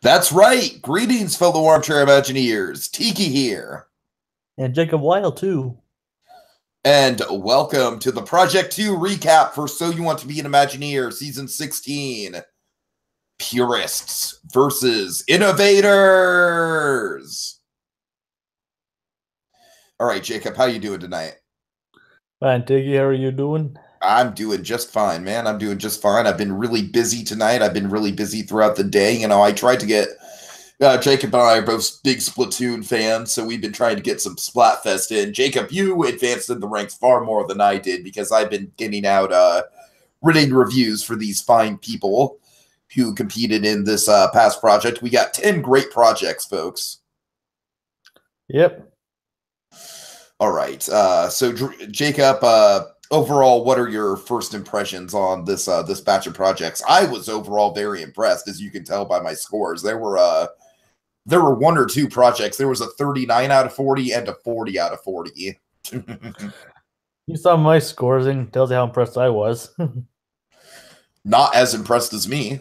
That's right. Greetings, fellow armchair Imagineers. Tiki here. And Jacob Wile, too. And welcome to the Project 2 recap for So You Want to Be an Imagineer, Season 16. Purists versus Innovators. All right, Jacob, how you doing tonight? Fine, Tiki, how are you doing? I'm doing just fine, man. I'm doing just fine. I've been really busy tonight. I've been really busy throughout the day. You know, I tried to get... Jacob and I are both big Splatoon fans, so we've been trying to get some Splatfest in. Jacob, you advanced in the ranks far more than I did because I've been getting out written reviews for these fine people who competed in this past project. We got 10 great projects, folks. Yep. All right. So, Jacob, overall, what are your first impressions on this this batch of projects? I was overall very impressed, as you can tell by my scores. There were one or two projects. There was a 39 out of 40 and a 40 out of 40. You saw my scores and tells you how impressed I was. Not as impressed as me.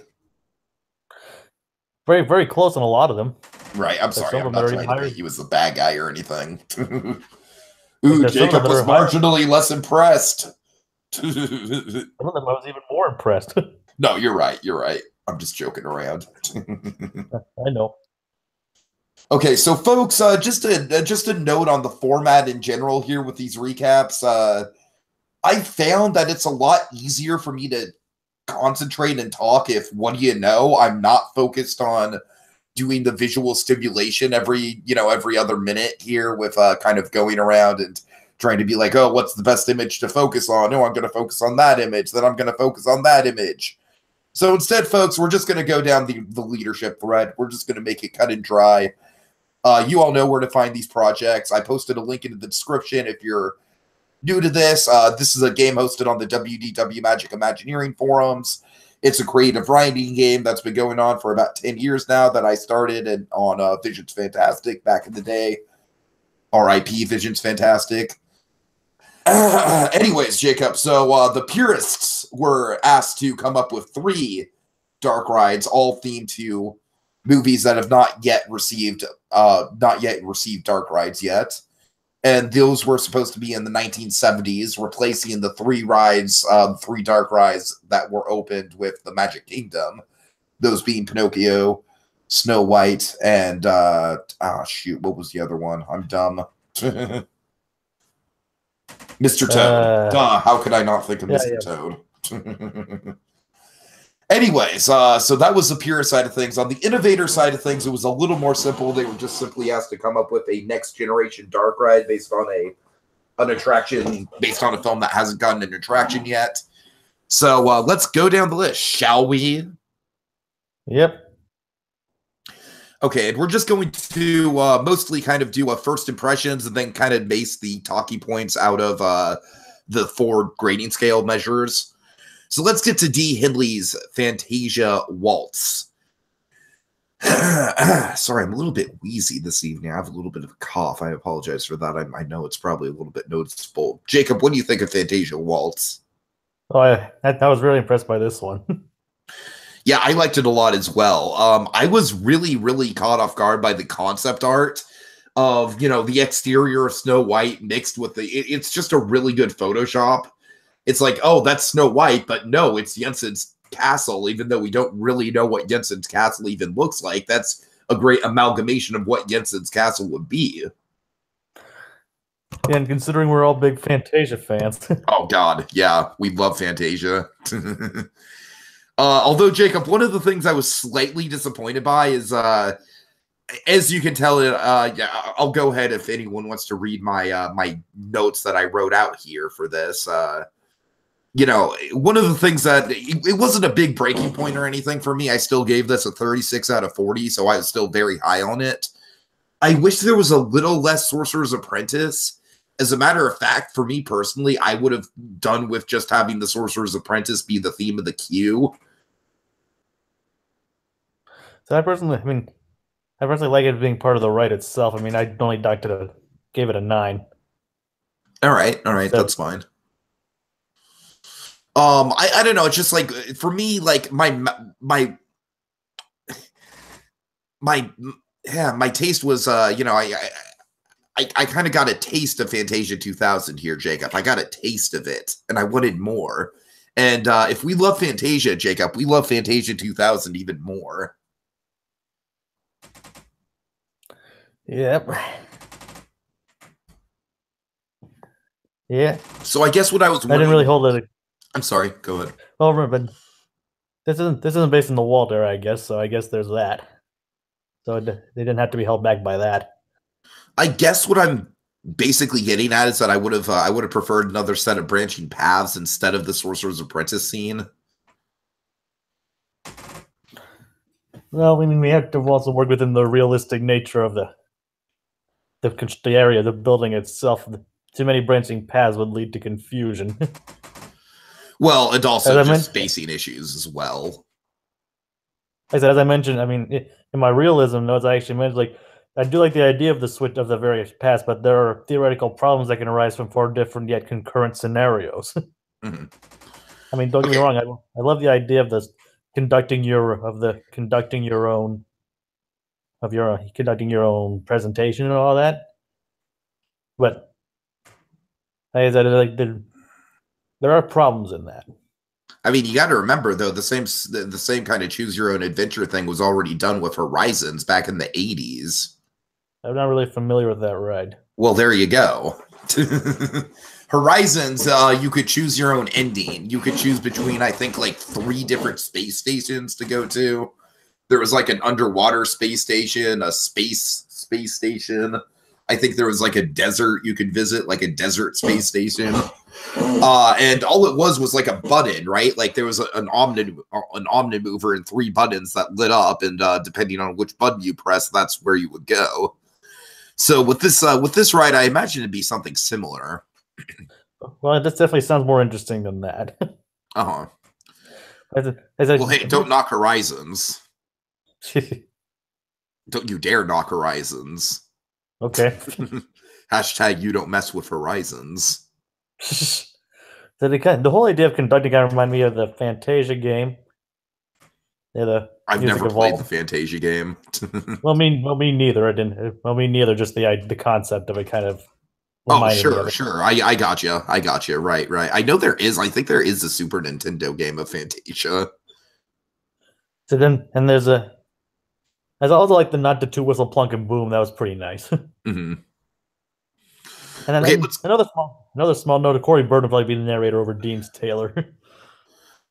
Very, very close on a lot of them. Right, I'm sorry. I'm not trying to think he was the bad guy or anything. Ooh, Jacob was marginally less impressed. Some of them I was even more impressed. No, you're right. You're right. I'm just joking around. I know. Okay, so folks, just a note on the format in general here with these recaps. I found that it's a lot easier for me to concentrate and talk if, what do you know, I'm not focused on doing the visual stimulation every other minute here with kind of going around and trying to be like, oh, what's the best image to focus on? Oh, I'm going to focus on that image. Then I'm going to focus on that image. So instead, folks, we're just going to go down the leadership thread. We're just going to make it cut and dry. You all know where to find these projects. I posted a link into the description if you're new to this. This is a game hosted on the WDWMagic Imagineering forums. It's a creative writing game that's been going on for about 10 years now that I started on Vision's Fantastic back in the day. R.I.P. Vision's Fantastic. Anyways, Jacob, so the Purists were asked to come up with 3 dark rides, all themed to movies that have not yet received dark rides yet. And those were supposed to be in the 1970s, replacing the 3 rides, 3 dark rides that were opened with the Magic Kingdom. Those being Pinocchio, Snow White, and shoot, what was the other one? I'm dumb. Mr. Toad. Duh, how could I not think of Mr. Toad? Anyways, so that was the Purist side of things. On the Innovator side of things, it was a little more simple. They were just simply asked to come up with a next-generation dark ride based on an attraction, based on a film that hasn't gotten an attraction yet. So let's go down the list, shall we? Yep. Okay, and we're just going to mostly kind of do a first impressions and then kind of base the talking points out of the 4 grading scale measures. So let's get to D. Hindley's Fantasia Waltz. Sorry, I'm a little bit wheezy this evening. I have a little bit of a cough. I apologize for that. I know it's probably a little bit noticeable. Jacob, what do you think of Fantasia Waltz? Oh, I was really impressed by this one. Yeah, I liked it a lot as well. I was really, really caught off guard by the concept art of, the exterior of Snow White mixed with it's just a really good Photoshop. It's like, oh, that's Snow White, but no, it's Jensen's castle, even though we don't really know what Jensen's castle even looks like. That's a great amalgamation of what Jensen's castle would be. And considering we're all big Fantasia fans. Oh, God, yeah, we love Fantasia. Although, Jacob, one of the things I was slightly disappointed by is, as you can tell, yeah, I'll go ahead if anyone wants to read my my notes that I wrote out here for this. One of the things that it wasn't a big breaking point or anything for me. I still gave this a 36 out of 40, so I was still very high on it. I wish there was a little less Sorcerer's Apprentice. As a matter of fact, for me personally, I would have done with just having the Sorcerer's Apprentice be the theme of the queue. So I personally like it being part of the ride itself. I mean, I only gave it a 9. All right, that's fine. I don't know. It's just like, for me, like my my taste was I kind of got a taste of Fantasia 2000 here, Jacob. I got a taste of it, and I wanted more. And if we love Fantasia, Jacob, we love Fantasia 2000 even more. Yep. Yeah. So I guess what I was I didn't really hold it. I'm sorry. Go ahead. Well, remember, this isn't based in the Walt era, I guess. So I guess there's that. So they didn't have to be held back by that. I guess what I'm basically getting at is that I would have preferred another set of branching paths instead of the Sorcerer's Apprentice scene. Well, I mean, we have to also work within the realistic nature of the area, the building itself. Too many branching paths would lead to confusion. Well, and also just spacing issues as well. As I mentioned, I mean, in my realism notes, I actually mentioned, like, I do like the idea of the switch of the various paths, but there are theoretical problems that can arise from 4 different yet concurrent scenarios. Mm-hmm. I mean, don't get me wrong. I love the idea of this conducting your own presentation and all that. But like I said, like there are problems in that. I mean, you got to remember though, the same kind of choose your own adventure thing was already done with Horizons back in the 80s. I'm not really familiar with that ride. Well, there you go. Horizons, you could choose your own ending. You could choose between, I think, like 3 different space stations to go to. There was like an underwater space station, a space station. I think there was like a desert you could visit, like a desert space station. And all it was like a button, right? Like there was an omnimover and 3 buttons that lit up, and depending on which button you press, that's where you would go. So with this ride, I imagine it'd be something similar. Well, this definitely sounds more interesting than that. Uh-huh. Well, hey, don't knock Horizons. Don't you dare knock Horizons. Okay. Hashtag you don't mess with Horizons. So the whole idea of conducting kind of remind me of the Fantasia game. Yeah, I've never played the Fantasia game. Well, me neither. I didn't. Well, me neither. Just the concept of it kind of. Oh, sure. I got you. Right. I know there is. I think there is a Super Nintendo game of Fantasia. So then, and there's also like the not to 2 whistle plunk and boom. That was pretty nice. Mm-hmm. And then another small note: Corey Burton would probably be the narrator over Deems Taylor.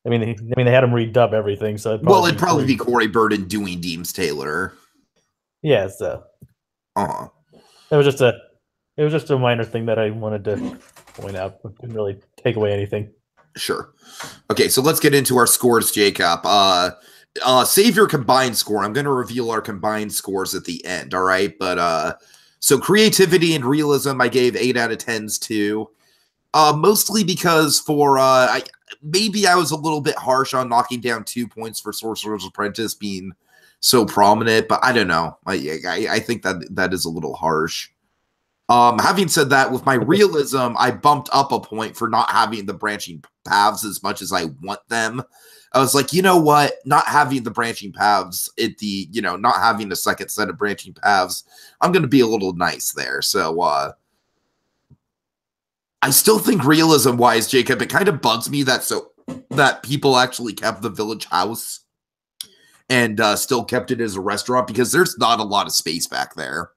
I mean, they had him redub everything, so it'd probably be Corey Burton doing Deems Taylor. Yeah, so. It was just a minor thing that I wanted to point out. It didn't really take away anything. Sure. Okay, so let's get into our scores, Jacob. Save your combined score. I'm going to reveal our combined scores at the end, all right? But so creativity and realism, I gave 8 out of 10s to. Mostly because maybe I was a little bit harsh on knocking down 2 points for Sorcerer's Apprentice being so prominent, but I don't know. I think that is a little harsh. Having said that, with my realism, I bumped up a point for not having the branching paths as much as I want them. I was like, you know what? Not having the branching paths not having a second set of branching paths, I'm going to be a little nice there. So, I still think realism-wise, Jacob, it kind of bugs me that people actually kept the village house and still kept it as a restaurant, because there's not a lot of space back there.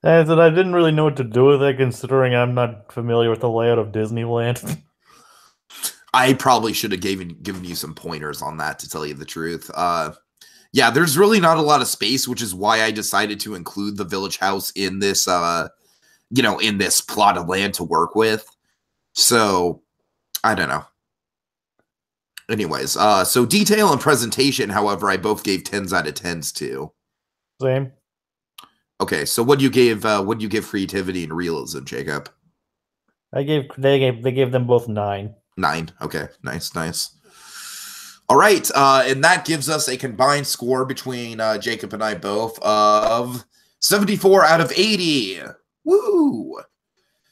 And I didn't really know what to do with it, considering I'm not familiar with the layout of Disneyland. I probably should have given you some pointers on that, to tell you the truth. Yeah, there's really not a lot of space, which is why I decided to include the village house in this, in this plot of land to work with. So, I don't know. Anyways, so detail and presentation, however, I both gave 10s out of 10s to. Same. Okay, so what you give creativity and realism, Jacob? They gave them both 9. 9. Okay, nice. All right, and that gives us a combined score between Jacob and I both of 74 out of 80. Woo!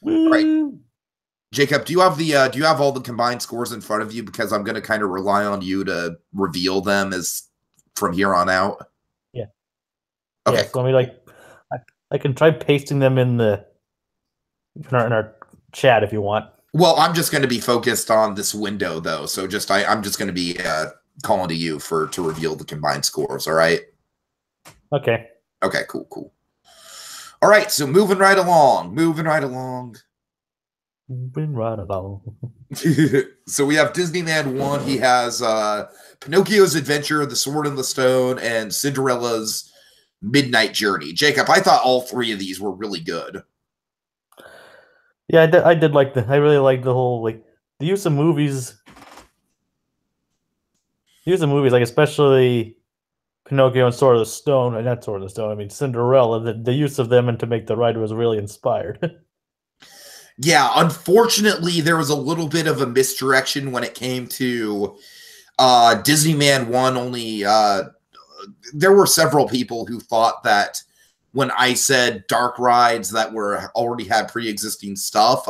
All right, Jacob, do you have all the combined scores in front of you? Because I'm going to kind of rely on you to reveal them as from here on out. Yeah, Okay. Yeah, so I mean, like, I can try pasting them in our chat if you want. Well, I'm just going to be focused on this window, though. So I'm just going to be calling to you to reveal the combined scores. All right. Okay. Okay. Cool. All right. So moving right along. Moving right along. So we have Disneyland 1. He has Pinocchio's Adventure, The Sword in the Stone, and Cinderella's Midnight Journey. Jacob, I thought all three of these were really good. Yeah, I did like I really liked the whole, like, the use of movies. Like, especially Pinocchio and Sword of the Stone, not Sword of the Stone, I mean Cinderella, the use of them and to make the ride was really inspired. Yeah, unfortunately, there was a little bit of a misdirection when it came to Disneyland 1. Only there were several people who thought that when I said dark rides that were already had pre-existing stuff,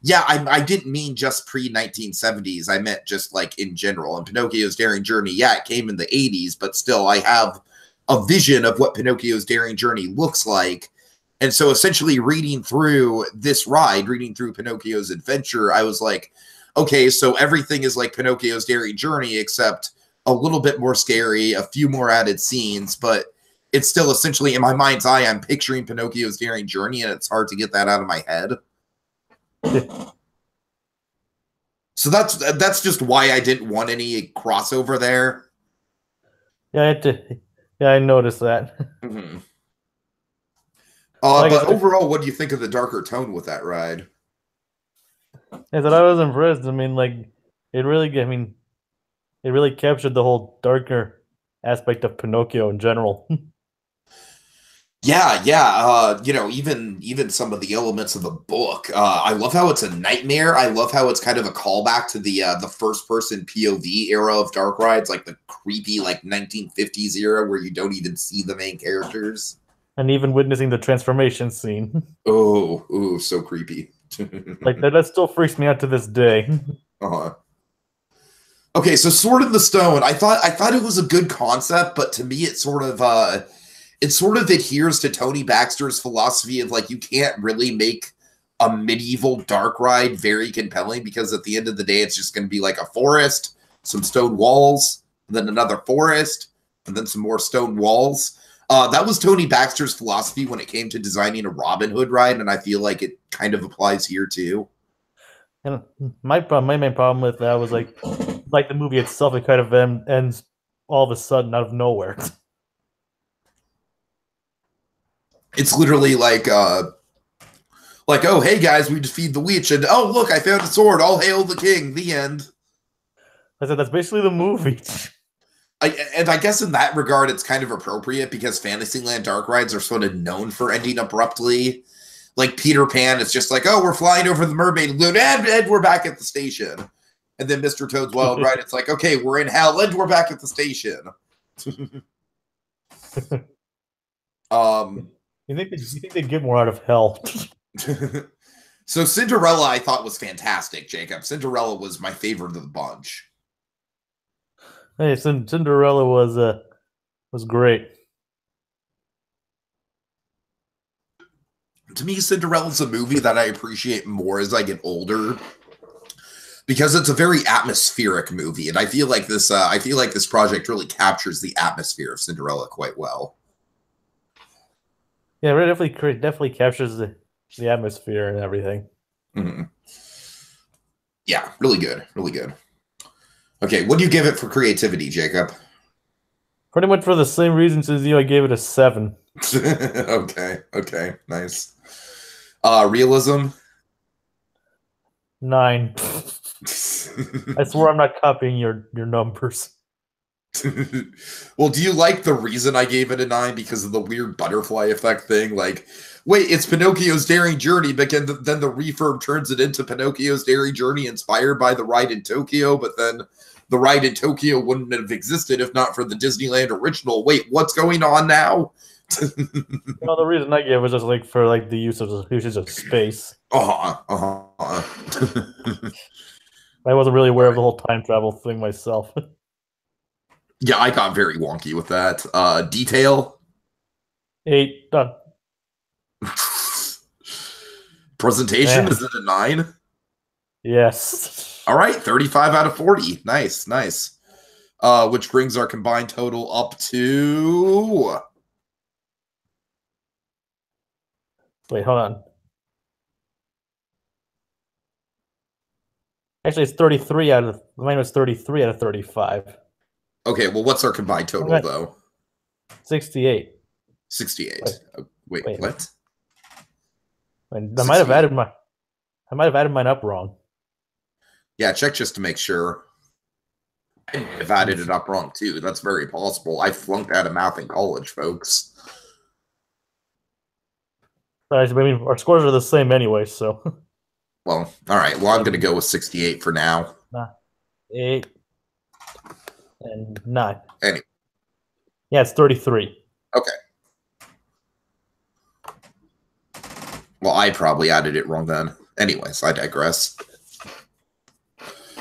yeah, I didn't mean just pre-1970s. I meant just like in general. And Pinocchio's Daring Journey, yeah, it came in the 80s, but still I have a vision of what Pinocchio's Daring Journey looks like. And so essentially reading through this ride, reading through Pinocchio's Adventure, I was like, okay, so everything is like Pinocchio's Daring Journey, except a little bit more scary, a few more added scenes, but it's still essentially, in my mind's eye, I'm picturing Pinocchio's Daring Journey, and it's hard to get that out of my head. So that's just why I didn't want any crossover there. Yeah, I noticed that. Mm-hmm. But overall, what do you think of the darker tone with that ride? I said I was impressed. I mean, like, it really captured the whole darker aspect of Pinocchio in general. Yeah. You know, even some of the elements of the book. I love how it's a nightmare. I love how it's kind of a callback to the first person POV era of dark rides, like the creepy like 1950s era where you don't even see the main characters. And even witnessing the transformation scene. Oh, so creepy. Like that still freaks me out to this day. Uh-huh. Okay, so Sword in the Stone. I thought it was a good concept, but to me it sort of adheres to Tony Baxter's philosophy of like you can't really make a medieval dark ride very compelling because at the end of the day it's just going to be like a forest, some stone walls, and then another forest, and then some more stone walls. That was Tony Baxter's philosophy when it came to designing a Robin Hood ride, and I feel like it kind of applies here too. And my main problem with that was like the movie itself, it kind of ends all of a sudden out of nowhere. It's literally like, oh, hey guys, we defeated the witch, and oh look, I found a sword. All hail the king. The end. I said that's basically the movie. And I guess in that regard, it's kind of appropriate because Fantasyland dark rides are sort of known for ending abruptly. Like Peter Pan, it's just like, oh, we're flying over the mermaid lagoon, and we're back at the station. And then Mr. Toad's Wild Ride, it's like, okay, we're in hell, and we're back at the station. You think they'd get more out of hell? So Cinderella, I thought was fantastic, Jacob. Cinderella was my favorite of the bunch. Hey, Cinderella was great. To me, Cinderella's a movie that I appreciate more as I get older because it's a very atmospheric movie, and I feel like this project really captures the atmosphere of Cinderella quite well. Yeah, it definitely captures the atmosphere and everything. Mm-hmm. Yeah, really good. Okay, what do you give it for creativity, Jacob? Pretty much for the same reasons as you, I gave it a 7. Okay, nice. Realism? 9. I swear I'm not copying your numbers. Well, do you like the reason I gave it a 9 because of the weird butterfly effect thing? Like, wait, it's Pinocchio's Daring Journey, but then the refurb turns it into Pinocchio's Daring Journey inspired by the ride in Tokyo, but then the ride in Tokyo wouldn't have existed if not for the Disneyland original. Wait, what's going on now? The reason I gave was just like for like the usage of space. I wasn't really aware of the whole time travel thing myself. Yeah, I got very wonky with that. Detail? 8. Done. Presentation, is it a 9? Yes. All right, 35 out of 40. Nice, nice. Which brings our combined total up to... Wait, hold on. Actually, it's 33 out of... Mine was 33 out of 35. Okay, well, what's our combined total, though? 68. 68. Wait, wait. what? I might have added mine up wrong. Yeah, check just to make sure. I might have added it up wrong, too. That's very possible. I flunked out of math in college, folks. I mean, our scores are the same anyway, so... Well, all right. Well, I'm going to go with 68 for now. 8 and 9. Anyway. Yeah, it's 33. Okay. Well, I probably added it wrong then. Anyways, I digress.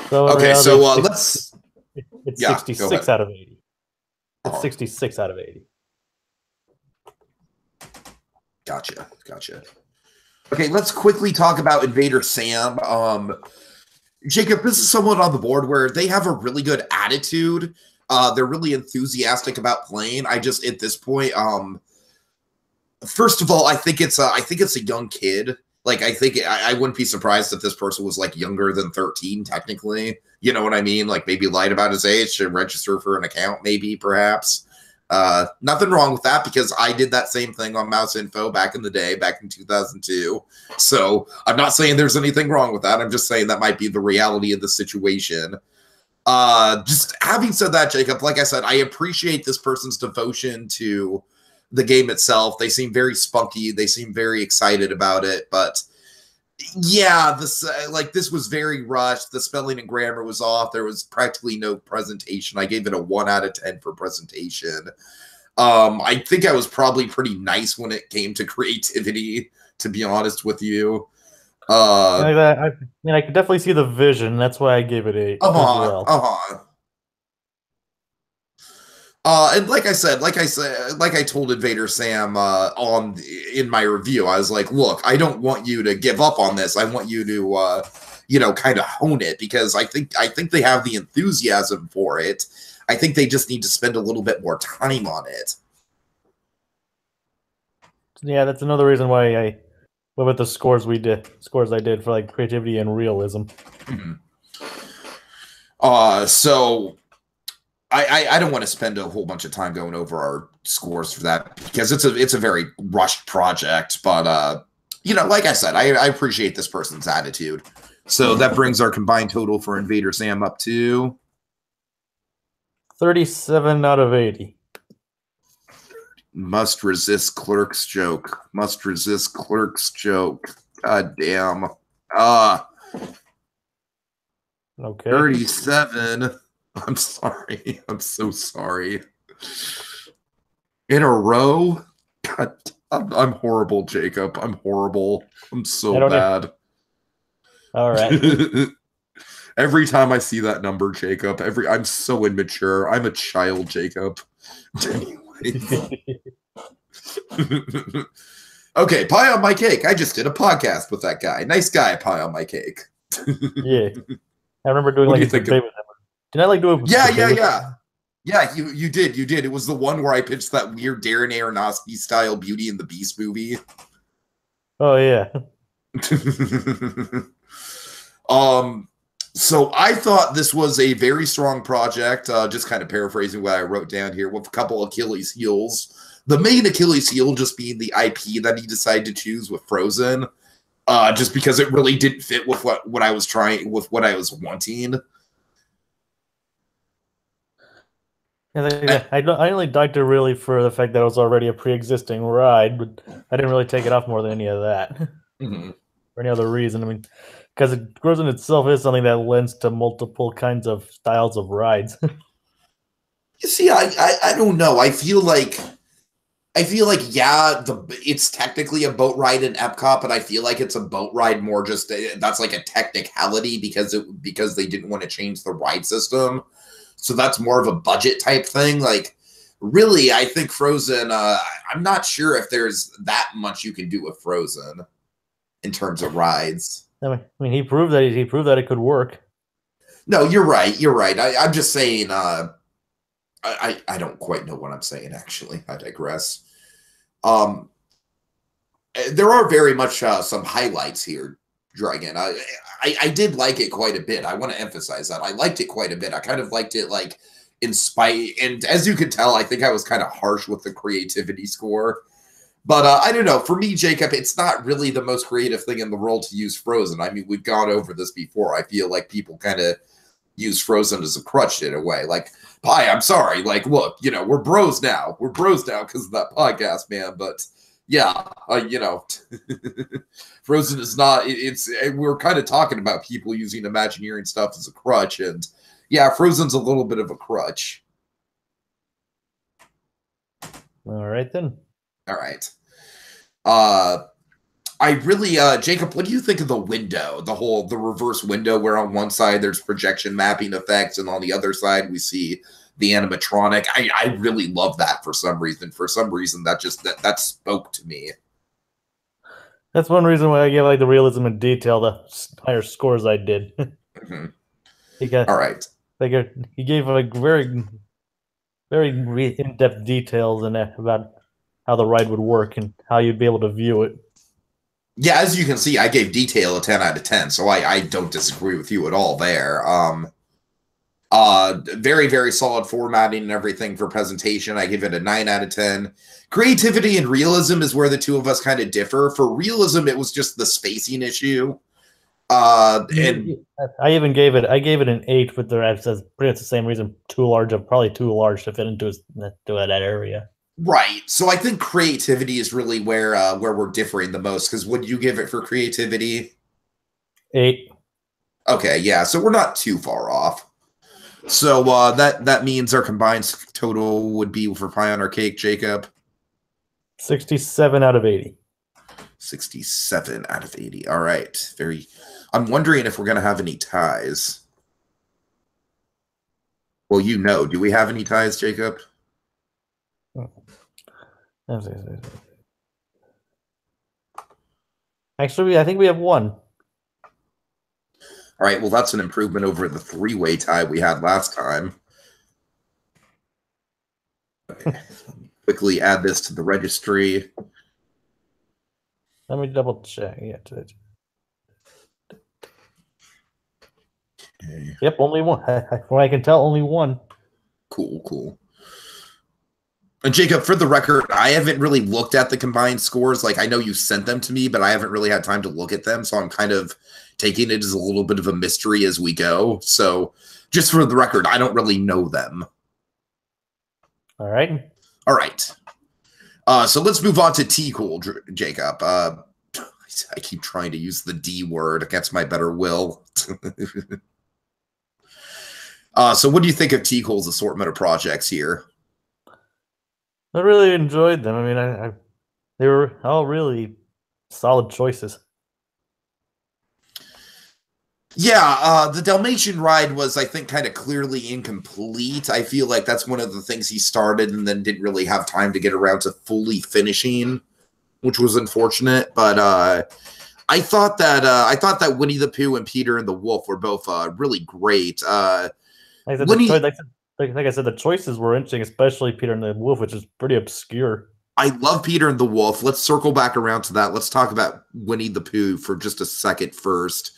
So okay, so let's... It's 66 out of 80. It's 66 out of 80. Gotcha. Okay, let's quickly talk about Invader Sam. Jacob, this is someone on the board where they have a really good attitude. They're really enthusiastic about playing. I just, at this point, first of all, I think it's a young kid. Like, I wouldn't be surprised if this person was like younger than 13, technically. You know what I mean? Like, maybe lied about his age to register for an account, maybe, perhaps. Nothing wrong with that, because I did that same thing on Mouse Info back in the day, back in 2002. So I'm not saying there's anything wrong with that. I'm just saying that might be the reality of the situation. Just having said that, Jacob, like I said, I appreciate this person's devotion to the game itself. They seem very spunky. They seem very excited about it. But yeah, this was very rushed. The spelling and grammar was off. There was practically no presentation. I gave it a 1 out of 10 for presentation. I think I was probably pretty nice when it came to creativity, to be honest with you. I could definitely see the vision. That's why I gave it 8 as well. And like I told Invader Sam in my review, I was like, look, I don't want you to give up on this. I want you to kind of hone it, because I think they have the enthusiasm for it. I think they just need to spend a little bit more time on it. Yeah, that's another reason why I went with the scores I did for like creativity and realism. So I don't want to spend a whole bunch of time going over our scores for that, because it's a very rushed project. But like I said, I appreciate this person's attitude. So that brings our combined total for Invader Sam up to 37 out of 80. Must resist Clerk's joke. Must resist Clerk's joke. God damn. Okay. 37. I'm sorry. I'm so sorry. In a row? God, I'm horrible, Jacob. I'm horrible. I'm so bad. All right. Every time I see that number, Jacob, I'm so immature. I'm a child, Jacob. Okay, pie on my cake. I just did a podcast with that guy. Nice guy, pie on my cake. Yeah. I remember doing like a debate with him. Did I do it? Yeah. Yeah, you did. It was the one where I pitched that weird Darren Aronofsky style Beauty and the Beast movie. Oh yeah. So I thought this was a very strong project, just kind of paraphrasing what I wrote down here, with a couple Achilles heels. The main Achilles heel just being the IP that he decided to choose with Frozen, just because it really didn't fit with what I was wanting. I only liked it really for the fact that it was already a pre-existing ride, but I didn't really take it off more than any of that. For any other reason. I mean, because Frozen itself is something that lends to multiple kinds of styles of rides. You see, I don't know. I feel like yeah, it's technically a boat ride in Epcot, but I feel like it's a boat ride more just that's like a technicality because they didn't want to change the ride system. So that's more of a budget type thing. Like Really, I think Frozen, I'm not sure if there's that much you can do with Frozen in terms of rides. I mean, he proved that it could work. No, you're right. You're right. I'm just saying. I don't quite know what I'm saying. Actually, I digress. Um, there are very much some highlights here, Dragon. I did like it quite a bit. I want to emphasize that I liked it quite a bit. I kind of liked it, like, in spite, and as you can tell, I think I was kind of harsh with the creativity score. But I don't know. For me, Jacob, it's not really the most creative thing in the world to use Frozen. I mean, we've gone over this before. I feel like people kind of use Frozen as a crutch in a way. Like, hi, I'm sorry. Like, look, we're bros now. We're bros now because of that podcast, man. But yeah, Frozen is not. We're kind of talking about people using Imagineering stuff as a crutch, and yeah, Frozen's a little bit of a crutch. All right then. All right. I really, Jacob, what do you think of the window, the reverse window, where on one side there's projection mapping effects, and on the other side we see the animatronic? I really love that for some reason. For some reason, that spoke to me. That's one reason why I give like the realism and detail the higher scores I did. Mm-hmm. All right. He gave like very, very in-depth details in there about how the ride would work and how you'd be able to view it. Yeah, as you can see, I gave detail a 10 out of 10, so I don't disagree with you at all there. Very, very solid formatting and everything for presentation. I give it a 9 out of 10. Creativity and realism is where the two of us kind of differ. For realism, it was just the spacing issue. And I gave it an 8 with the says pretty much the same reason. Probably too large to fit into that area. Right. So I think creativity is really where we're differing the most, because would you give it for creativity? 8. Okay, yeah. So we're not too far off. So that means our combined total would be for pie on our cake, Jacob. 67 out of 80. 67 out of 80. All right. I'm wondering if we're going to have any ties. Well, do we have any ties, Jacob? Actually, I think we have one. All right, well, that's an improvement over the 3-way tie we had last time. Okay. Quickly add this to the registry. Let me double check. Yeah. Okay. Yep, only one. From what I can tell, only one. Cool. And Jacob, for the record, I haven't really looked at the combined scores. Like, I know you sent them to me, but I haven't really had time to look at them. So I'm kind of taking it as a little bit of a mystery as we go. So just for the record, I don't really know them. All right. So let's move on to T-Cool, Jacob. I keep trying to use the D word against my better will. So what do you think of T-Cool's assortment of projects here? I really enjoyed them. I mean, they were all really solid choices. Yeah, the Dalmatian ride was, I think, kind of clearly incomplete. I feel like that's one of the things he started and then didn't really have time to get around to fully finishing, which was unfortunate. But I thought that Winnie the Pooh and Peter and the Wolf were both really great. Like I said, the choices were interesting, especially Peter and the Wolf, which is pretty obscure. I love Peter and the Wolf. Let's circle back around to that. Let's talk about Winnie the Pooh for just a second first.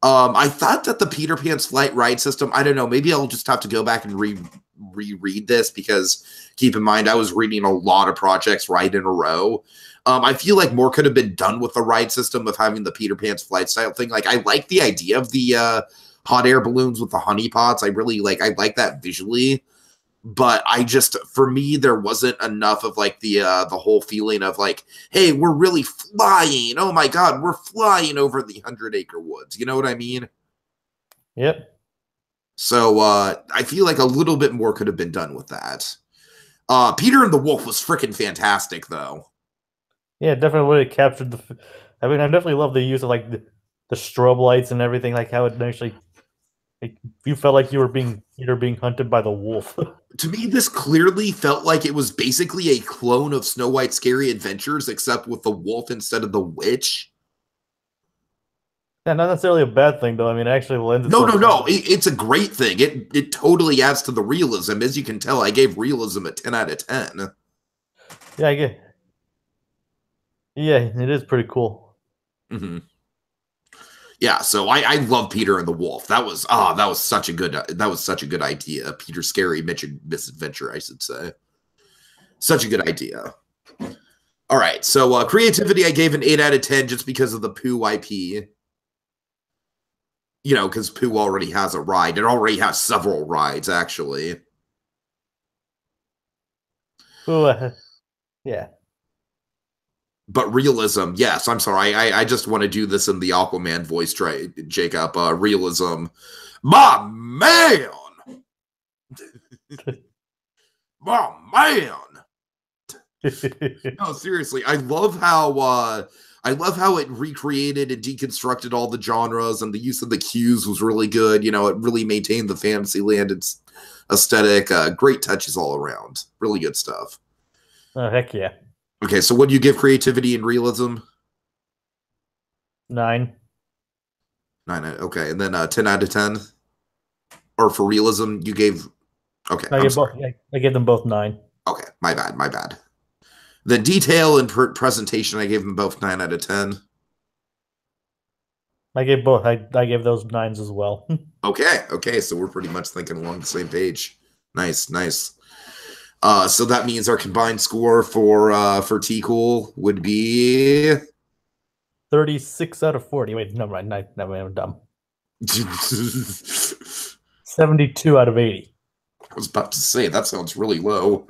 I thought that the Peter Pan's flight ride system, I don't know, maybe I'll just have to go back and reread this, because keep in mind, I was reading a lot of projects right in a row. I feel like more could have been done with the ride system of having the Peter Pan's flight style thing. Like, I like the idea of the hot air balloons with the honey pots. I like that visually, but for me, there wasn't enough of like the whole feeling of like, hey, we're really flying. Oh my God, we're flying over the 100-acre woods. You know what I mean? Yep. So I feel like a little bit more could have been done with that. Peter and the Wolf was freaking fantastic, though. Yeah, definitely would have captured I mean, I definitely love the use of like the strobe lights and everything, like how it actually, like, you felt like you were being Peter being hunted by the wolf. To me, this clearly felt like it was basically a clone of Snow White's Scary Adventures, except with the wolf instead of the witch. Yeah, not necessarily a bad thing, though. I mean, it actually lends No, itself. no, no. It's a great thing. It totally adds to the realism. As you can tell, I gave realism a 10 out of 10. Yeah, I get. Yeah, it is pretty cool. Mm-hmm. Yeah, so I love Peter and the Wolf. That was such a good idea. Peter's Scary Misadventure, I should say. Such a good idea. All right, so creativity I gave an 8 out of 10 just because of the Pooh IP. You know, because Pooh already has a ride. It already has several rides, actually. Ooh, yeah. But realism, yes. I'm sorry. I just want to do this in the Aquaman voice, Jacob. Realism. My man! My man! No, seriously. I love how it recreated and deconstructed all the genres, and the use of the cues was really good. You know, it really maintained the Fantasyland aesthetic. Great touches all around. Really good stuff. Oh, heck yeah. Okay, so what do you give creativity and realism? 9. 9. Okay, and then 10 out of 10? Or for realism, you gave... Okay, I gave them both 9. Okay, my bad. The detail and presentation, I gave them both 9 out of 10. I gave both. I gave those 9s as well. Okay, so we're pretty much thinking along the same page. Nice. So that means our combined score for T-Cool would be 36 out of 40. Wait, no, right. No, I'm dumb. 72 out of 80. I was about to say that sounds really low.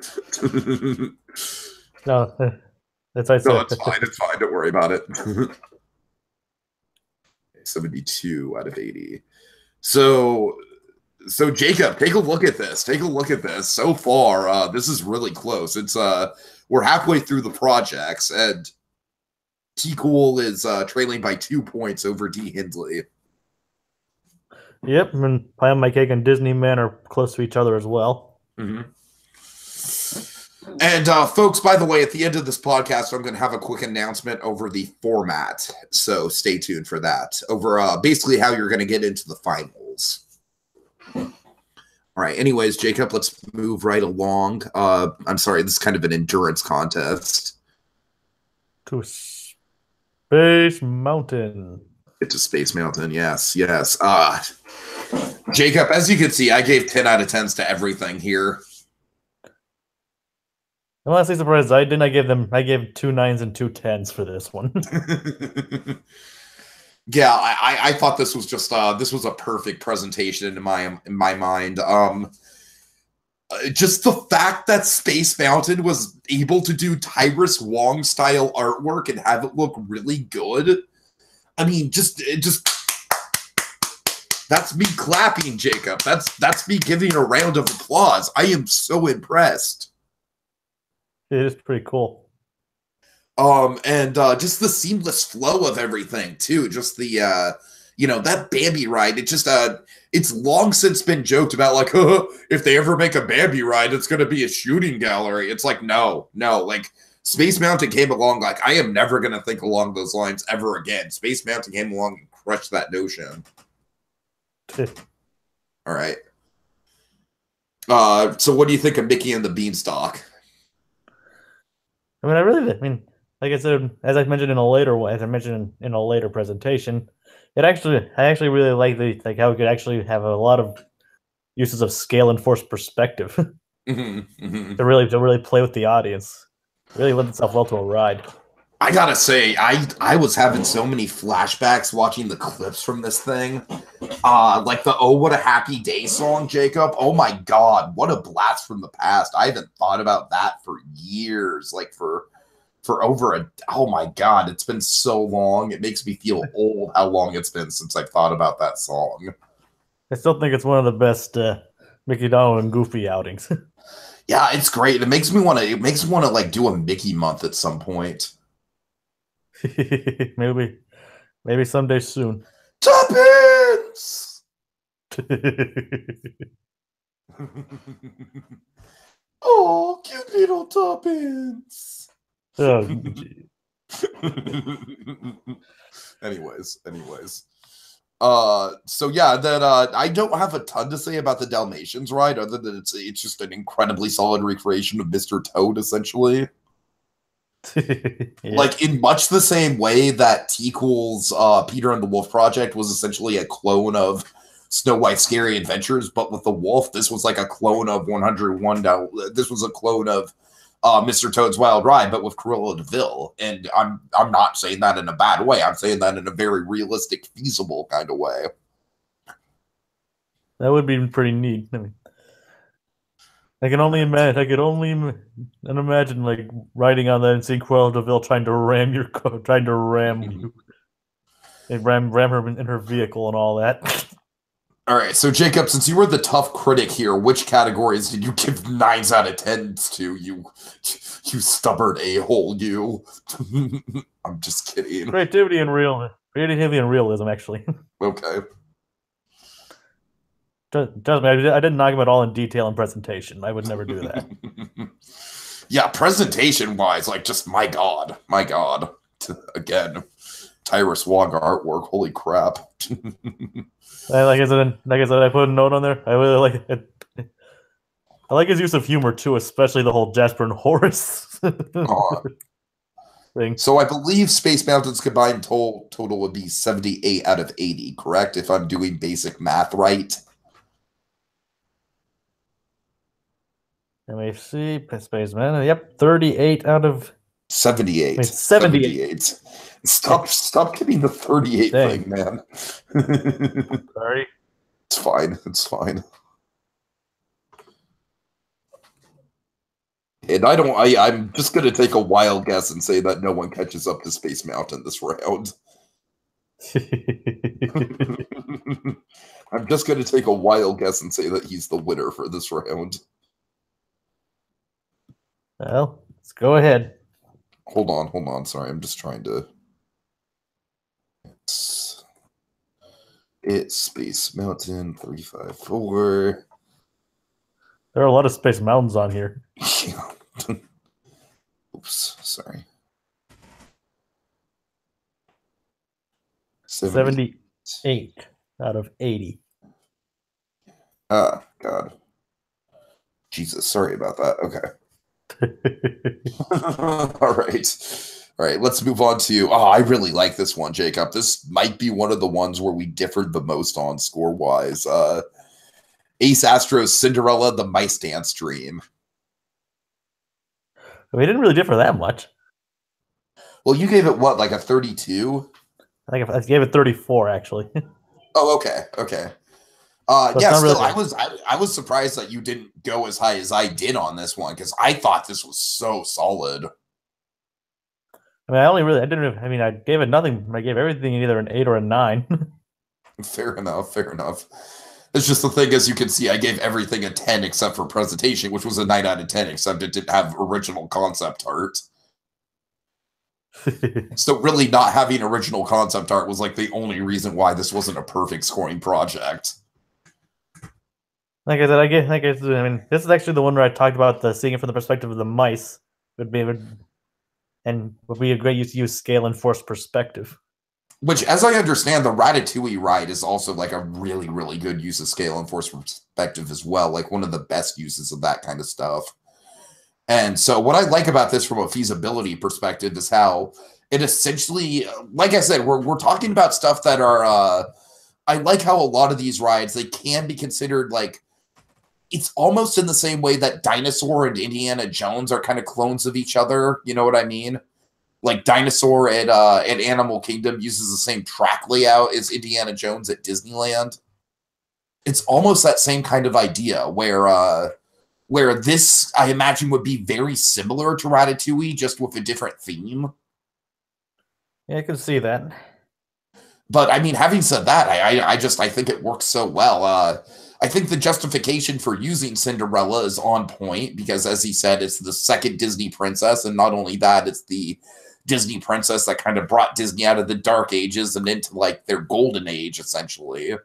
No, that's I said. No, it's fine. It's fine. Don't worry about it. 72 out of 80. So Jacob, take a look at this. So far, this is really close. It's we're halfway through the projects, and T Cool is trailing by 2 points over D Hindley. Yep, and Pie on My Cake and Disney Man are close to each other as well. Mm-hmm. And folks, by the way, at the end of this podcast, I'm going to have a quick announcement over the format. So stay tuned for that. Over basically how you're going to get into the finals. All right. Anyways, Jacob, let's move right along. I'm sorry, this is kind of an endurance contest. To Space Mountain. To Space Mountain, yes. Jacob, as you can see, I gave 10 out of 10s to everything here. I'm honestly surprised I didn't. I gave 2 9s and 2 10s for this one. Yeah, I thought this was just this was a perfect presentation in my mind. Just the fact that Space Mountain was able to do Tyrus Wong style artwork and have it look really good. I mean, just that's me clapping, Jacob. That's me giving a round of applause. I am so impressed. It is pretty cool. And just the seamless flow of everything too. Just the that Bambi ride. It just it's long since been joked about, like, if they ever make a Bambi ride, it's gonna be a shooting gallery. It's like, no, like Space Mountain came along, like, I am never gonna think along those lines ever again. Space Mountain came along and crushed that notion. All right. So what do you think of Mickey and the Beanstalk? I mean, like I said, as I mentioned in a later presentation, I actually really like how it could actually have a lot of uses of scale and forced perspective to really play with the audience. It really lends itself well to a ride. I gotta say, I was having so many flashbacks watching the clips from this thing. Like the "Oh What a Happy Day" song, Jacob. Oh my God, what a blast from the past! I haven't thought about that for years. Like for over oh my God, it's been so long. It makes me feel old how long it's been since I've thought about that song. I still think it's one of the best Mickey, Donald, and Goofy outings. Yeah, it's great. It makes me want to like do a Mickey month at some point. maybe someday soon. Tuppence! Oh, cute little tuppence. Oh, gee. anyways. So yeah, then I don't have a ton to say about the Dalmatians ride, other than it's just an incredibly solid recreation of Mr. Toad, essentially. Yeah. Like in much the same way that T-Cool's Peter and the Wolf Project was essentially a clone of Snow White's Scary Adventures, but with the wolf, this was like a clone of 101. This was a clone of Mr. Toad's Wild Ride, but with Cruella de Vil. And I'm not saying that in a bad way. I'm saying that in a very realistic, feasible kind of way. That would be pretty neat. I mean, I can only imagine. I could only imagine like riding on that and seeing Cruella de Vil trying to ram you, and ram her in her vehicle and all that. All right, so Jacob, since you were the tough critic here, which categories did you give 9s out of 10s to? You stubborn a-hole, you. I'm just kidding. Creativity and realism, actually. Okay. Trust me, I didn't knock them at all in detail and presentation. I would never do that. Yeah, presentation-wise, like, just my god. Again, Tyrus Wong artwork, holy crap. Like I said, I put a note on there. I really like it. I like his use of humor too, especially the whole Jasper and Horace thing. So I believe Space Mountain's combined total would be 78 out of 80, correct? If I'm doing basic math right. Let me see. Space Mountain. Yep, 38 out of 78. Wait, 78. Stop giving the 38 thing, man. Sorry. It's fine. And I'm just going to take a wild guess and say that no one catches up to Space Mountain this round. I'm just going to take a wild guess and say that he's the winner for this round. Well, let's go ahead. Hold on. Sorry, I'm just trying to... It's Space Mountain 35.4. There are a lot of Space Mountains on here. Yeah. Oops, sorry. 78 out of 80. Ah, God. Jesus, sorry about that. Okay. All right, let's move on to... Oh, I really like this one, Jacob. This might be one of the ones where we differed the most on score-wise. Ace Astro's Cinderella, the Mice Dance Dream. We didn't really differ that much. Well, you gave it what, like a 32? I think I gave it 34, actually. Oh, okay. Yeah, still, really... I was surprised that you didn't go as high as I did on this one, because I thought this was so solid. I mean, I gave it nothing. I gave everything either an 8 or a 9. Fair enough. It's just the thing, as you can see, I gave everything a 10 except for presentation, which was a 9 out of 10, except it didn't have original concept art. So really not having original concept art was like the only reason why this wasn't a perfect scoring project. Like I said, I mean, this is actually the one where I talked about seeing it from the perspective of the mice would be a great use to use scale and force perspective. Which, as I understand, the Ratatouille ride is also like a really, really good use of scale and force perspective as well. Like one of the best uses of that kind of stuff. And so what I like about this from a feasibility perspective is how it essentially, like I said, we're talking about stuff that are, I like how a lot of these rides, they can be considered like, it's almost in the same way that Dinosaur and Indiana Jones are kind of clones of each other. You know what I mean? Like Dinosaur at Animal Kingdom uses the same track layout as Indiana Jones at Disneyland. It's almost that same kind of idea where this, I imagine, would be very similar to Ratatouille, just with a different theme. Yeah, I can see that. But I mean, having said that, I think it works so well. I think the justification for using Cinderella is on point because, as he said, it's the second Disney princess, and not only that, it's the Disney princess that kind of brought Disney out of the dark ages and into like their golden age, essentially.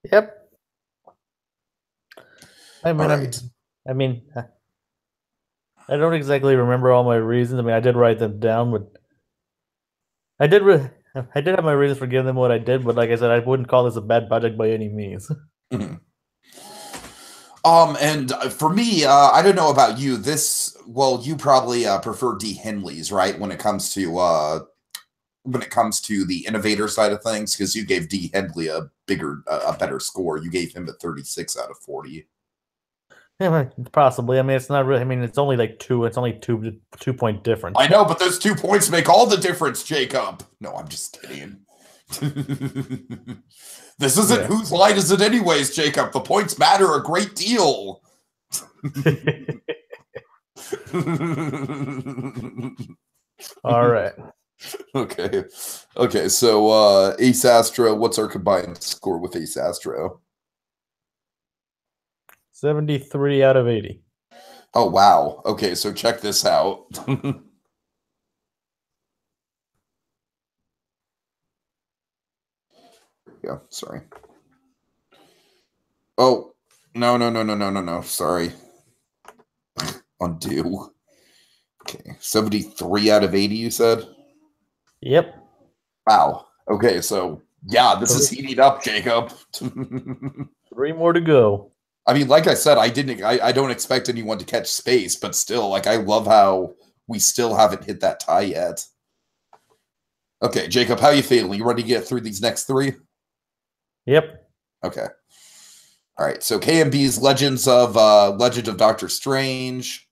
Yep. I All mean, right. I mean, I don't exactly remember all my reasons. I mean, I did write them down, but I did. I did have my reasons for giving them what I did, but like I said, I wouldn't call this a bad project by any means. Mhm. And for me, I don't know about you. Well, you probably prefer D. Henley's, right? When it comes to the innovator side of things, because you gave D. Henley a better score. You gave him a 36 out of 40. Yeah, possibly. I mean, it's not really. I mean, it's only like two. It's only 2 point difference. I know, but those 2 points make all the difference, Jacob. No, I'm just kidding. This isn't whose line is it anyways, Jacob. The points matter a great deal. All right. Okay. Okay, so Ace Astro, what's our combined score with Ace Astro? 73 out of 80. Oh, wow. Okay, so check this out. Yeah, sorry. Oh, no. Sorry. Undo. Okay, 73 out of 80, you said? Yep. Wow. Okay, so yeah, this is heating up, Jacob. 3 more to go. I mean, like I said, I don't expect anyone to catch space, but still, like, I love how we still haven't hit that tie yet. Okay, Jacob, how you feeling? You ready to get through these next 3? Yep. Okay. All right. So KMB's Legend of Doctor Strange.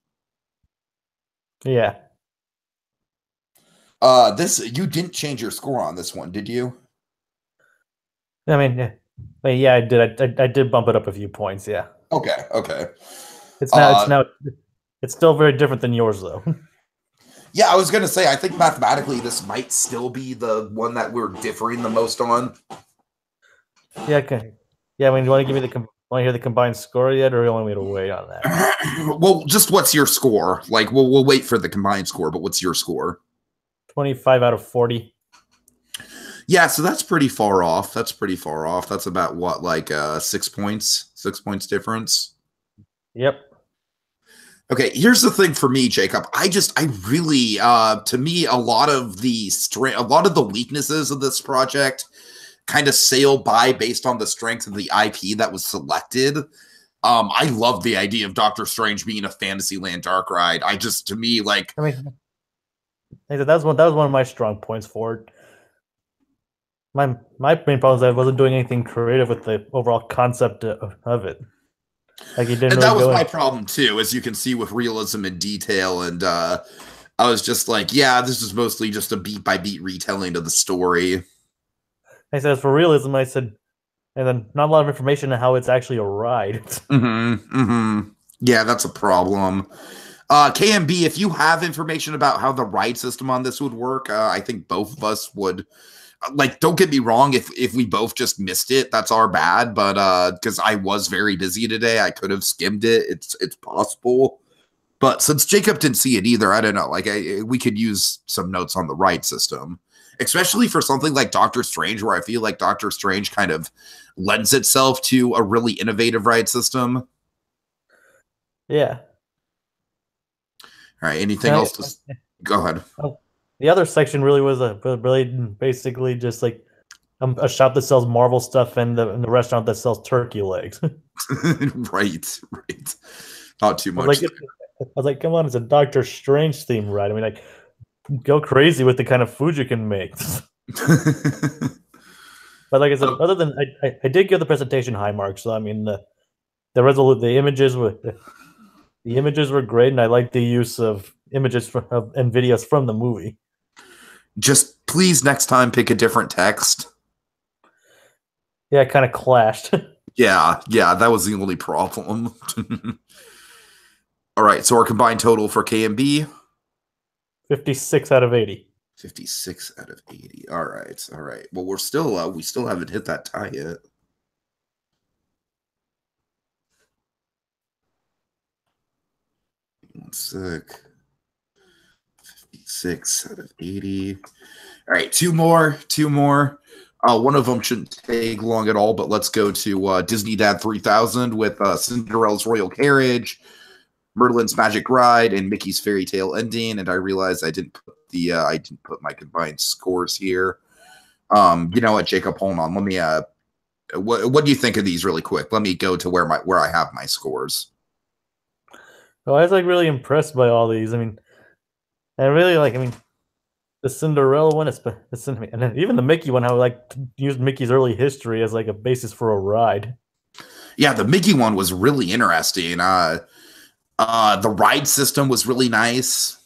Yeah. You didn't change your score on this one, did you? I mean, yeah, I did. I did bump it up a few points. Yeah. Okay. Okay. It's still very different than yours, though. Yeah, I was gonna say, I think mathematically this might still be the one that we're differing the most on. Yeah. Okay. Yeah. I mean, do you want to give me want to hear the combined score yet, or do you want me to wait on that? Well, just what's your score? Like, we'll wait for the combined score, but what's your score? 25 out of 40. Yeah, so that's pretty far off. That's about what, like 6 points? 6 points difference. Yep. Okay, here's the thing for me, Jacob. I really, to me, a lot of the weaknesses of this project kind of sail by based on the strength of the IP that was selected. I love the idea of Doctor Strange being a Fantasyland dark ride. To me, like, I mean, that was one of my strong points for it. My main problem is that I wasn't doing anything creative with the overall concept of it. Like he didn't. And really that was my problem too, as you can see with realism and detail. And I was just like, yeah, this is mostly just a beat by beat retelling of the story. I said, for realism, I said, and then not a lot of information on how it's actually a ride. Yeah, that's a problem. KMB, if you have information about how the ride system on this would work, I think both of us would. Like, don't get me wrong, if we both just missed it, that's our bad. But because I was very busy today, I could have skimmed it. It's possible. But since Jacob didn't see it either, I don't know. Like, we could use some notes on the ride system, especially for something like Doctor Strange, where I feel like Doctor Strange kind of lends itself to a really innovative ride system. Yeah. All right. Anything else to go ahead? The other section really was really basically just like a shop that sells Marvel stuff and the restaurant that sells turkey legs. Right. Not too much. I was like, come on, it's a Doctor Strange theme ride. I mean, like, go crazy with the kind of food you can make. But like I said, other than I did give the presentation high marks. So I mean, the images were great, and I liked the use of images and videos from the movie. Just please next time pick a different text. Yeah, it kind of clashed. Yeah, that was the only problem. All right, so our combined total for K and B? 56 out of 80. 56 out of 80. All right. Well, we still haven't hit that tie yet. One sec. 56 out of 80. All right, two more. One of them shouldn't take long at all, but let's go to Disney Dad 3000 with Cinderella's Royal Carriage, Merlin's Magic Ride, and Mickey's Fairy Tale Ending. And I realized I didn't put my combined scores here. You know what, Jacob? Hold on. Let me. What do you think of these really quick? Let me go to where I have my scores. Well, I was like really impressed by all these. I mean, I really like. I mean, the Cinderella one, and then even the Mickey one, how like used Mickey's early history as like a basis for a ride. Yeah, the Mickey one was really interesting. The ride system was really nice.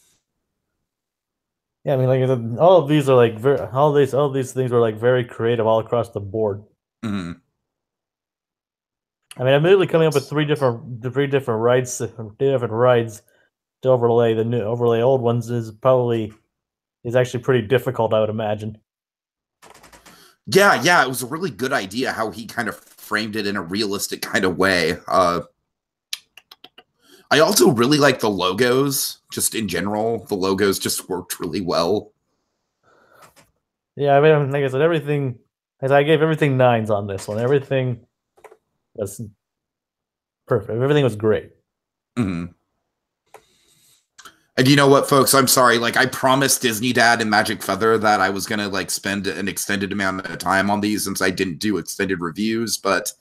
Yeah, I mean, like all of these are like all these things are like very creative all across the board. Mm-hmm. I mean, I'm literally coming up with three different rides, to overlay overlay old ones is actually pretty difficult, I would imagine. Yeah, it was a really good idea how he kind of framed it in a realistic kind of way. I also really like the logos, just in general. The logos just worked really well. Yeah, I mean, like I said, everything. As I gave everything 9s on this one. Everything was perfect. Everything was great. Mm-hmm. And you know what, folks? I'm sorry. Like, I promised Disney Dad and Magic Feather that I was gonna like spend an extended amount of time on these since I didn't do extended reviews. But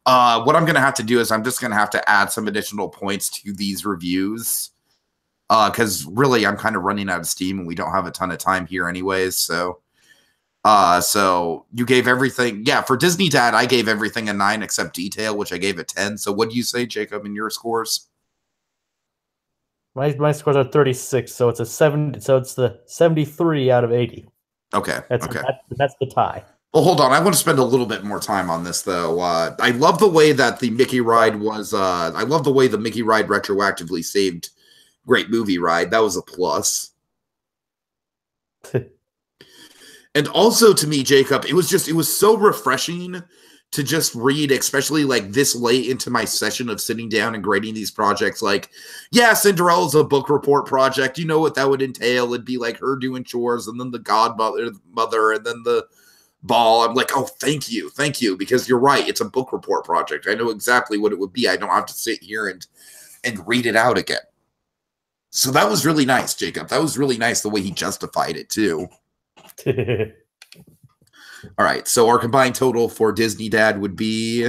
what I'm gonna have to do is I'm just gonna have to add some additional points to these reviews because really I'm kind of running out of steam and we don't have a ton of time here, anyways. So you gave everything. Yeah, for Disney Dad, I gave everything a 9 except detail, which I gave a 10. So what do you say, Jacob, in your scores? My scores are 36, so it's a 7. So it's the 73 out of 80. Okay. That's the tie. Well, hold on. I want to spend a little bit more time on this, though. I love the way that the Mickey ride was. I love the way the Mickey ride retroactively saved Great Movie Ride. That was a plus. And also to me, Jacob, it was so refreshing to just read, especially like this late into my session of sitting down and grading these projects. Like, yeah, Cinderella's a book report project. You know what that would entail? It'd be like her doing chores and then the godmother and then the ball. I'm like, oh, thank you, because you're right. It's a book report project. I know exactly what it would be. I don't have to sit here and read it out again. So that was really nice, Jacob. That was really nice the way he justified it too. All right, so our combined total for Disney Dad would be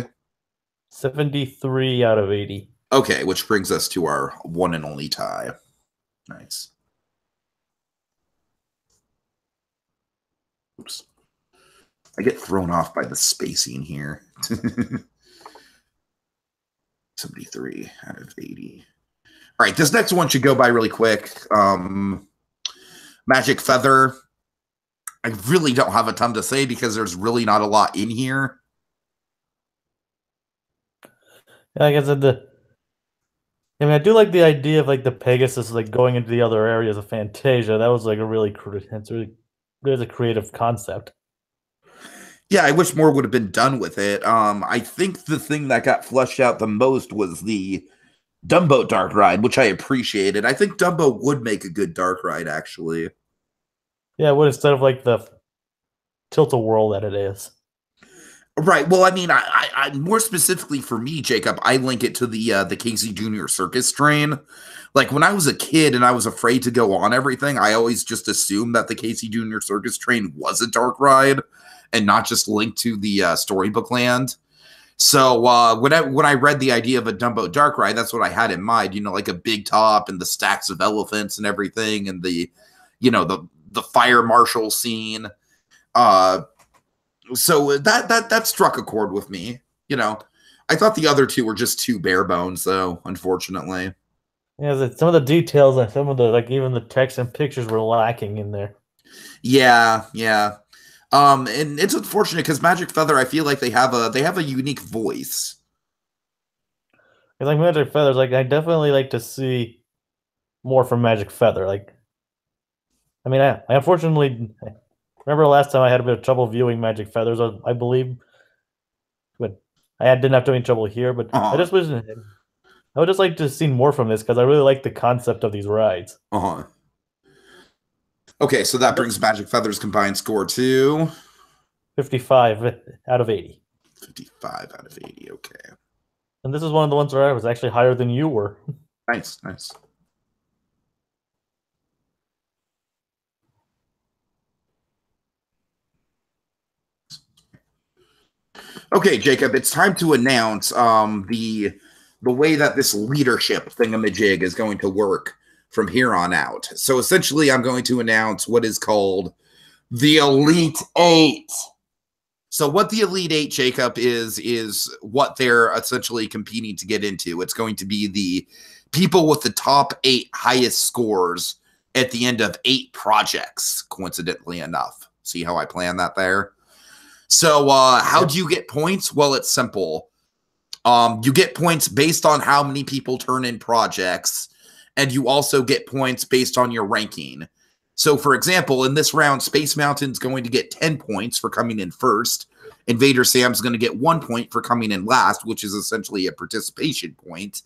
73 out of 80. Okay, which brings us to our one and only tie. Nice. Oops. I get thrown off by the spacing here. 73 out of 80. All right, this next one should go by really quick. Magic Feather. I really don't have a ton to say because there's really not a lot in here. Like I said, I do like the idea of like the Pegasus like going into the other areas of Fantasia. That was like it's a creative concept. Yeah, I wish more would have been done with it. I think the thing that got fleshed out the most was the Dumbo dark ride, which I appreciated. I think Dumbo would make a good dark ride, actually. Yeah, it would, instead of like the tilt-a-whirl that it is. Right. Well, I mean, I more specifically for me, Jacob, I link it to the Casey Jr. circus train. Like when I was a kid and I was afraid to go on everything, I always just assumed that the Casey Jr. circus train was a dark ride and not just linked to the Storybook Land. So when I read the idea of a Dumbo dark ride, that's what I had in mind. You know, like a big top and the stacks of elephants and everything, and the fire marshal scene. So that struck a chord with me. You know, I thought the other two were just too bare bones, though. Unfortunately, yeah, some of the details and some of the even the text and pictures were lacking in there. Yeah. And it's unfortunate because Magic Feather, I feel like they have a unique voice. It's like Magic Feathers. Like I definitely like to see more from Magic Feather. Like, I mean, I unfortunately remember last time I had a bit of trouble viewing Magic Feathers, I believe, but didn't have any trouble here. But I would just like to see more from this because I really like the concept of these rides. Okay, so that brings Magic Feather's combined score to 55 out of 80. 55 out of 80. Okay. And this is one of the ones where I was actually higher than you were. Nice, nice. Okay, Jacob, it's time to announce the way that this leadership thingamajig is going to work from here on out. So essentially, I'm going to announce what is called the Elite Eight. So what the Elite Eight, Jacob, is what they're essentially competing to get into. It's going to be the people with the top 8 highest scores at the end of 8 projects, coincidentally enough. See how I plan that there? So how do you get points? Well, it's simple. You get points based on how many people turn in projects, and you also get points based on your ranking. So, for example, in this round, Space Mountain's going to get 10 points for coming in first. Invader Sam's going to get 1 point for coming in last, which is essentially a participation point.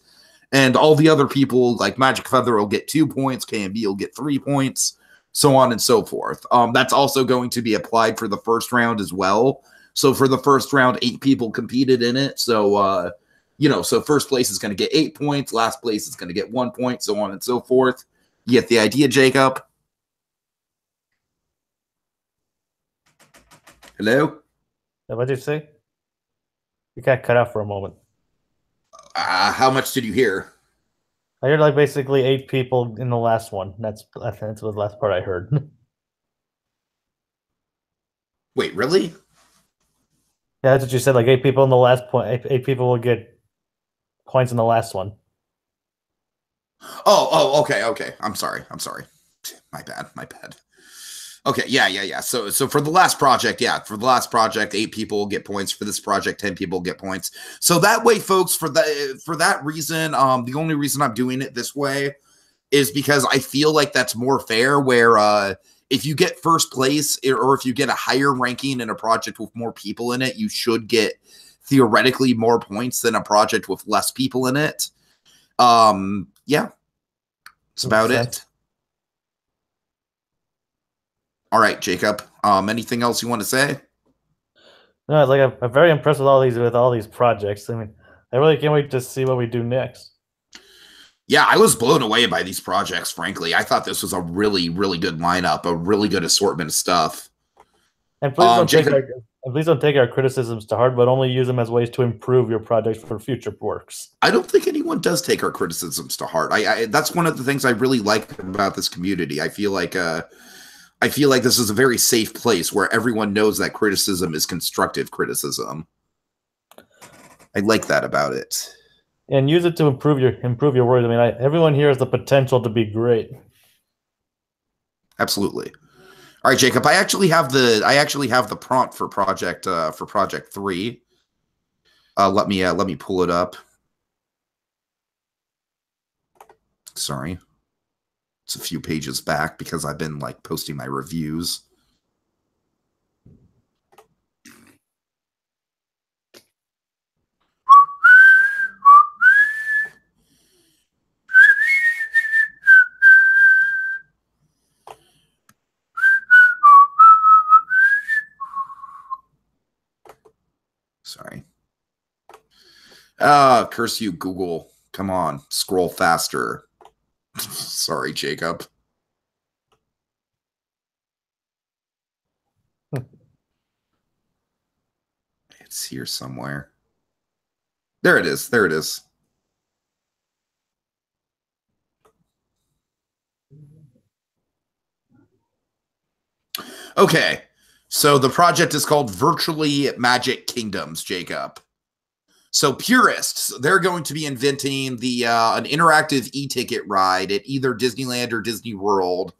And all the other people, like Magic Feather, will get 2 points. KMB will get 3 points, so on and so forth. That's also going to be applied for the first round as well. So for the first round, 8 people competed in it. So, so first place is going to get 8 points. Last place is going to get 1 point, so on and so forth. You get the idea, Jacob? Hello? What did you say? You got cut out for a moment. How much did you hear? I heard like basically 8 people in the last one. I think that's the last part I heard. Wait, really? Yeah, that's what you said. Like 8 people in the last point. 8 people will get points in the last one. Oh, okay. I'm sorry. My bad. Okay, yeah. So for the last project, 8 people will get points. For this project, 10 people will get points. So that way, folks, for that reason, the only reason I'm doing it this way is because I feel like that's more fair, where if you get first place or if you get a higher ranking in a project with more people in it, you should get theoretically more points than a project with less people in it. Yeah, that's about it. All right, Jacob. Anything else you want to say? No, it's like I'm very impressed with all these projects. I mean, I really can't wait to see what we do next. Yeah, I was blown away by these projects, frankly. I thought this was a really, really good lineup, a really good assortment of stuff. And please don't take our criticisms to heart, but only use them as ways to improve your project for future works. I don't think anyone does take our criticisms to heart. That's one of the things I really like about this community. I feel like this is a very safe place where everyone knows that criticism is constructive criticism. I like that about it. And use it to improve your work. I mean, everyone here has the potential to be great. Absolutely. All right, Jacob. I actually have the prompt for project 3. Let me pull it up. Sorry. It's a few pages back because I've been like posting my reviews. Sorry. Curse you, Google. Come on, scroll faster. Sorry, Jacob. It's here somewhere. There it is. There it is. Okay. So the project is called Virtually Magic Kingdoms, Jacob. So Purists, they're going to be inventing an interactive e-ticket ride at either Disneyland or Disney World.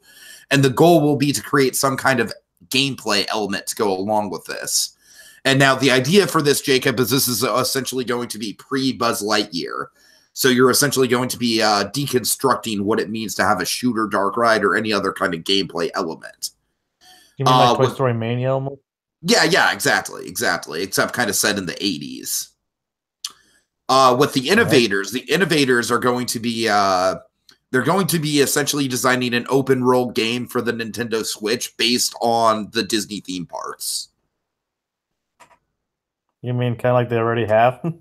And the goal will be to create some kind of gameplay element to go along with this. And now the idea for this, Jacob, is this is essentially going to be pre-Buzz Lightyear. So you're essentially going to be deconstructing what it means to have a shooter dark ride or any other kind of gameplay element. You mean like Toy Story Mania almost? Yeah, exactly. Except kind of set in the 80s. With the Innovators, the Innovators are going to be they're going to be essentially designing an open world game for the Nintendo Switch based on the Disney theme parks. You mean kind of like they already have?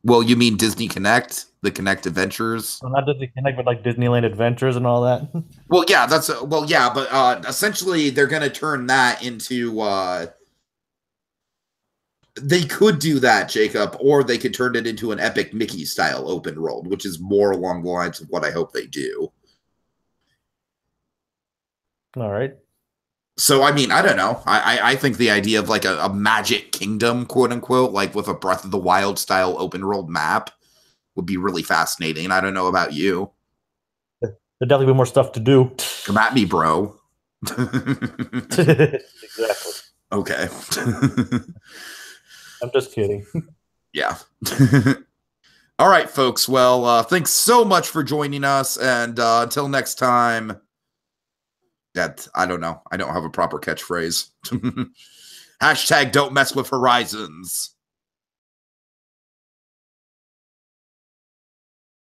Well, you mean Disney Connect, the Connect Adventures? Well, not Disney Connect, but like Disneyland Adventures and all that. Well, yeah, well, yeah, but essentially they're going to turn that into they could do that, Jacob, or they could turn it into an Epic Mickey style open world, which is more along the lines of what I hope they do. All right. So, I mean, I don't know. I think the idea of like a Magic Kingdom, quote unquote, like with a Breath of the Wild style open world map would be really fascinating. I don't know about you. There'd definitely be more stuff to do. Come at me, bro. Exactly. Okay. I'm just kidding. Yeah. All right, folks. Well, thanks so much for joining us. And until next time, that I don't know. I don't have a proper catchphrase. Hashtag don't mess with horizons.